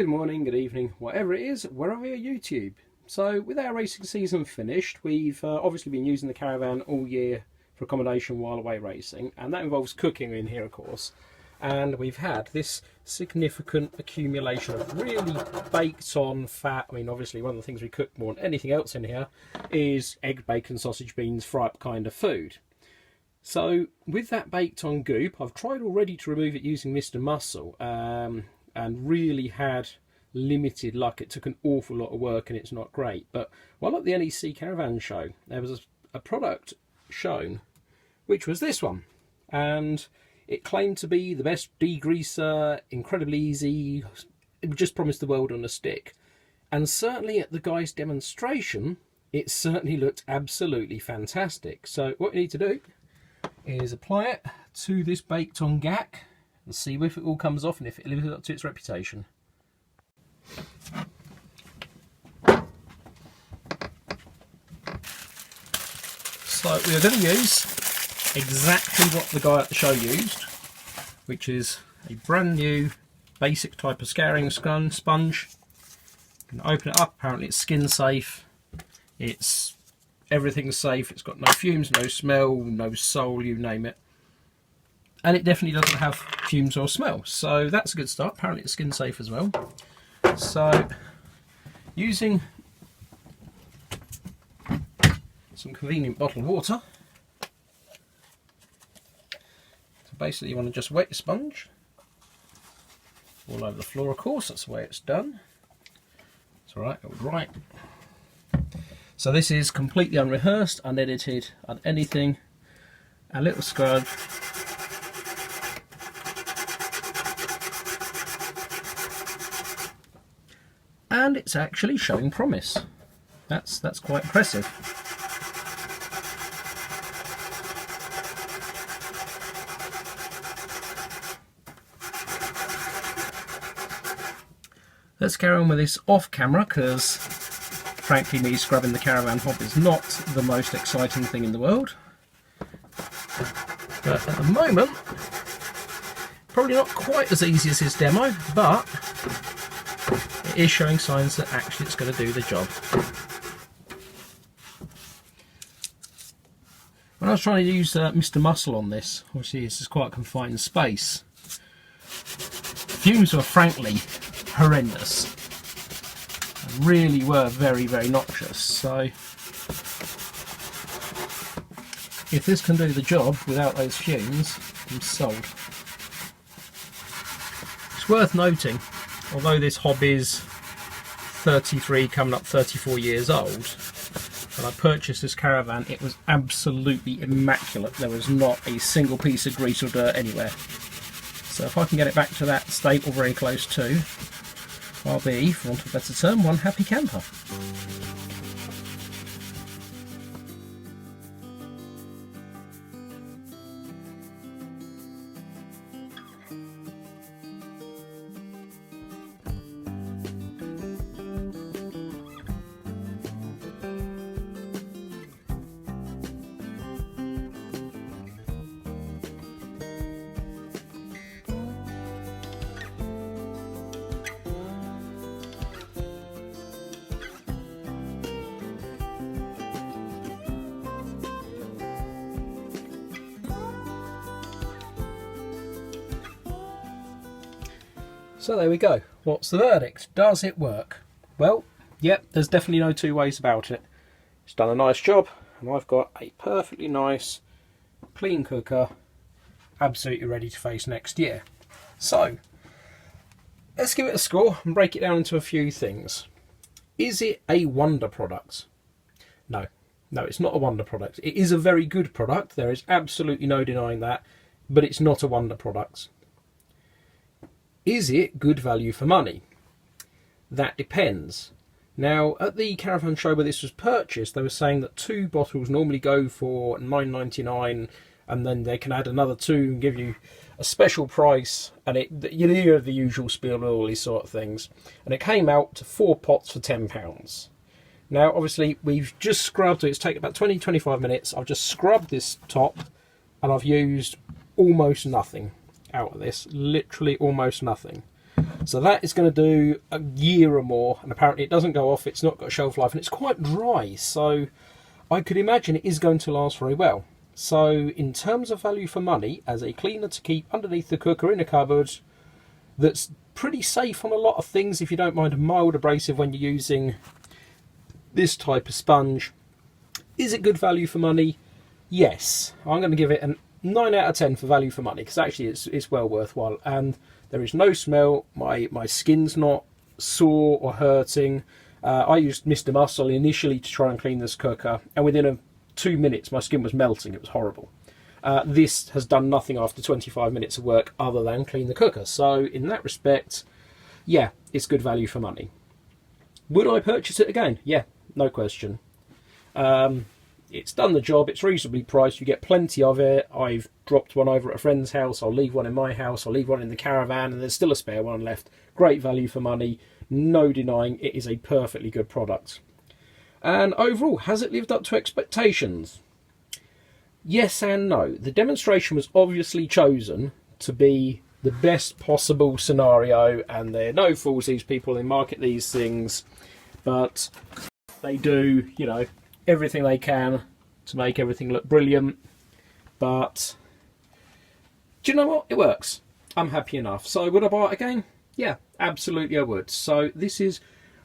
Good morning, good evening, whatever it is, wherever you're YouTube. So with our racing season finished, we've obviously been using the Caravan all year for accommodation while away racing, and that involves cooking in here, of course. And we've had this significant accumulation of really baked on fat. I mean, obviously one of the things we cook more than anything else in here is egg, bacon, sausage, beans, fry-up kind of food. So with that baked on goop, I've tried already to remove it using Mr. Muscle, and really had limited luck. It took an awful lot of work and it's not great. But while at the NEC Caravan show, there was a product shown, which was this one. And it claimed to be the best degreaser, incredibly easy, it just promised the world on a stick. And certainly at the guy's demonstration, it certainly looked absolutely fantastic. So what you need to do is apply it to this baked on gack and see if it all comes off and if it lives up to its reputation. So we are going to use exactly what the guy at the show used, which is a brand new basic type of scouring sponge. You can open it up, apparently it's skin safe, everything's safe, it's got no fumes, no smell, no soul, you name it. And it definitely doesn't have fumes or smell, so that's a good start. Apparently it's skin safe as well. So using some convenient bottled water, so basically you want to just wet your sponge all over the floor. Of course, that's the way it's done. It's alright, it was right. So this is completely unrehearsed, unedited, anything. A little scrub. And it's actually showing promise. That's quite impressive. Let's carry on with this off camera, because frankly me scrubbing the Caravan hob is not the most exciting thing in the world. But at the moment, probably not quite as easy as his demo, but it is showing signs that actually it's going to do the job. When I was trying to use Mr. Muscle on this, obviously this is quite a confined space, fumes were frankly horrendous. They really were very, very noxious. So if this can do the job without those fumes, I'm sold. It's worth noting, although this hob is 33, coming up 34 years old, when I purchased this Caravan, it was absolutely immaculate. There was not a single piece of grease or dirt anywhere. So if I can get it back to that state or very close to, I'll be, for want of a better term, one happy camper. So there we go. What's the verdict? Does it work? Well, yep, there's definitely no two ways about it. It's done a nice job, and I've got a perfectly nice, clean cooker, absolutely ready to face next year. So, let's give it a score and break it down into a few things. Is it a wonder product? No. No, it's not a wonder product. It is a very good product. There is absolutely no denying that, but it's not a wonder product. Is it good value for money? That depends. Now, at the Caravan show where this was purchased, they were saying that 2 bottles normally go for $9.99, and then they can add another 2 and give you a special price, and you hear the usual spiel and all these sort of things. And it came out to 4 pots for £10. Now, obviously, we've just scrubbed it. It's taken about 20-25 minutes. I've just scrubbed this top, and I've used almost nothing out of this, literally almost nothing. So that is going to do a year or more, and apparently it doesn't go off, it's not got a shelf life, and it's quite dry, so I could imagine it is going to last very well. So in terms of value for money, as a cleaner to keep underneath the cooker in a cupboard, that's pretty safe on a lot of things if you don't mind a mild abrasive when you're using this type of sponge. Is it good value for money? Yes. I'm going to give it a 9 out of 10 for value for money, because actually it's well worthwhile, and there is no smell, my skin's not sore or hurting. I used Mr. Muscle initially to try and clean this cooker, and within 2 minutes my skin was melting. It was horrible. This has done nothing after 25 minutes of work other than clean the cooker. So in that respect, yeah, it's good value for money. Would I purchase it again? Yeah, no question. It's done the job, it's reasonably priced, you get plenty of it. I've dropped one over at a friend's house, I'll leave one in my house, I'll leave one in the caravan, and there's still a spare one left. Great value for money, no denying it is a perfectly good product. And overall, has it lived up to expectations? Yes and no. The demonstration was obviously chosen to be the best possible scenario, and they're no fools, these people, they market these things, but they do, you know, everything they can to make everything look brilliant. But do you know what? It works. I'm happy enough. So would I buy it again? Yeah, absolutely I would. So this is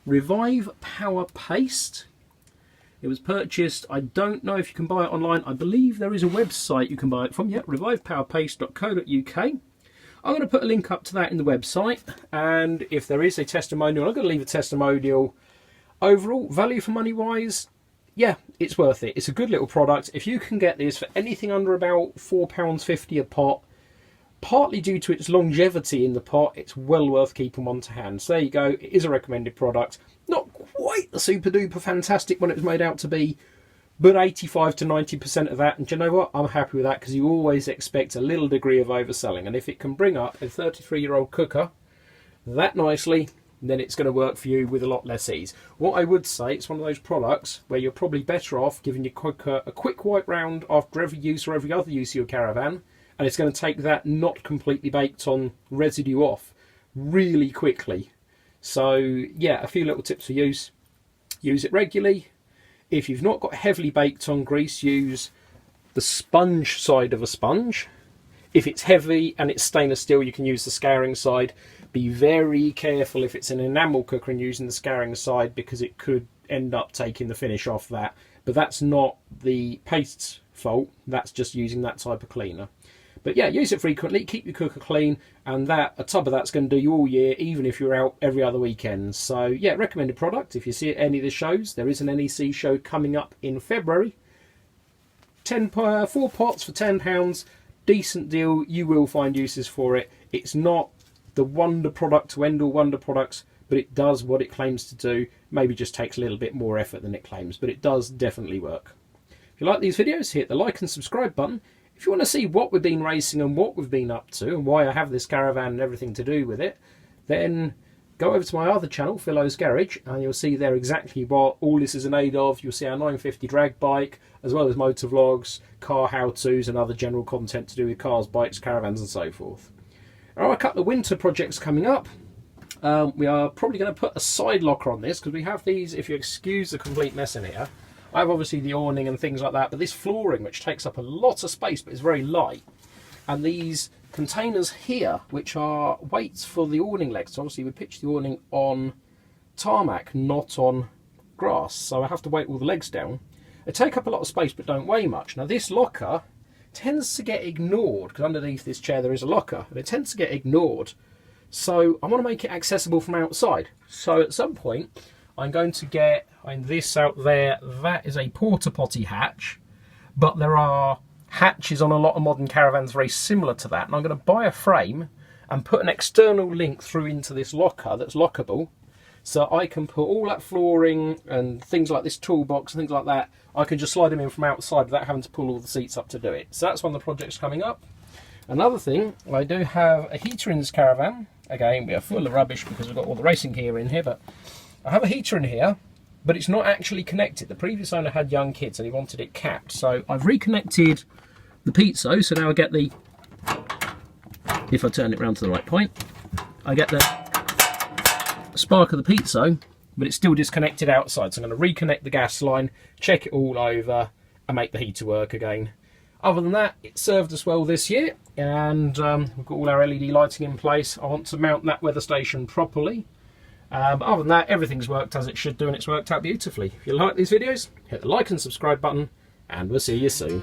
Revive Power Paste. It was purchased, I don't know if you can buy it online. I believe there is a website you can buy it from. Yeah, revivepowerpaste.co.uk. I'm going to put a link up to that in the website, and if there is a testimonial, I'm going to leave a testimonial. Overall, value for money wise, yeah, it's worth it. It's a good little product. If you can get this for anything under about £4.50 a pot, partly due to its longevity in the pot, it's well worth keeping one to hand. So there you go, it is a recommended product. Not quite the super duper fantastic one it was made out to be, but 85 to 90% of that, and do you know what? I'm happy with that, because you always expect a little degree of overselling, and if it can bring up a 33-year-old cooker that nicely, then it's going to work for you with a lot less ease. What I would say, it's one of those products where you're probably better off giving your cooker a quick wipe round after every use or every other use of your caravan, and it's going to take that not completely baked on residue off really quickly. So yeah, a few little tips for use. Use it regularly. If you've not got heavily baked on grease, use the sponge side of a sponge. If it's heavy and it's stainless steel, you can use the scouring side. Be very careful if it's an enamel cooker and using the scouring side, because it could end up taking the finish off that. But that's not the paste's fault, that's just using that type of cleaner. But yeah, use it frequently, keep your cooker clean, and a tub of that's going to do you all year, even if you're out every other weekend. So yeah, recommended product. If you see at any of the shows, there is an NEC show coming up in February. 4 pots for £10, decent deal. You will find uses for it. It's not the wonder product to end all wonder products, but it does what it claims to do. Maybe just takes a little bit more effort than it claims, but it does definitely work. If you like these videos, hit the like and subscribe button. If you want to see what we've been racing and what we've been up to and why I have this caravan and everything to do with it, then go over to my other channel, Philo's Garage, and you'll see there exactly what all this is in aid of. You'll see our 950 drag bike, as well as motor vlogs, car how-tos and other general content to do with cars, bikes, caravans and so forth. There are a couple of winter projects coming up. We are probably going to put a side locker on this, because we have these, if you excuse the complete mess in here, I have obviously the awning and things like that, but this flooring, which takes up a lot of space but is very light, and these containers here, which are weights for the awning legs. So obviously we pitch the awning on tarmac, not on grass, so I have to weight all the legs down. They take up a lot of space but don't weigh much. Now this locker tends to get ignored, because underneath this chair there is a locker, and it tends to get ignored. So I want to make it accessible from outside. So at some point I'm going to get this out there. That is a porta potty hatch, but there are hatches on a lot of modern caravans very similar to that, and I'm going to buy a frame and put an external link through into this locker that's lockable, so I can put all that flooring and things like this toolbox and things like that, I can just slide them in from outside without having to pull all the seats up to do it. So that's one of the projects coming up. Another thing, I do have a heater in this caravan. Again, we are full of rubbish because we've got all the racing gear in here, but I have a heater in here, but it's not actually connected. The previous owner had young kids and he wanted it capped, so I've reconnected the piezo, so now I get the, if I turn it around to the right point, I get the spark of the piezo, but it's still disconnected outside. So I'm going to reconnect the gas line, check it all over, and make the heater work again. Other than that, it served us well this year, and we've got all our LED lighting in place. I want to mount that weather station properly. But other than that, everything's worked as it should do, and it's worked out beautifully. If you like these videos, hit the like and subscribe button, and we'll see you soon.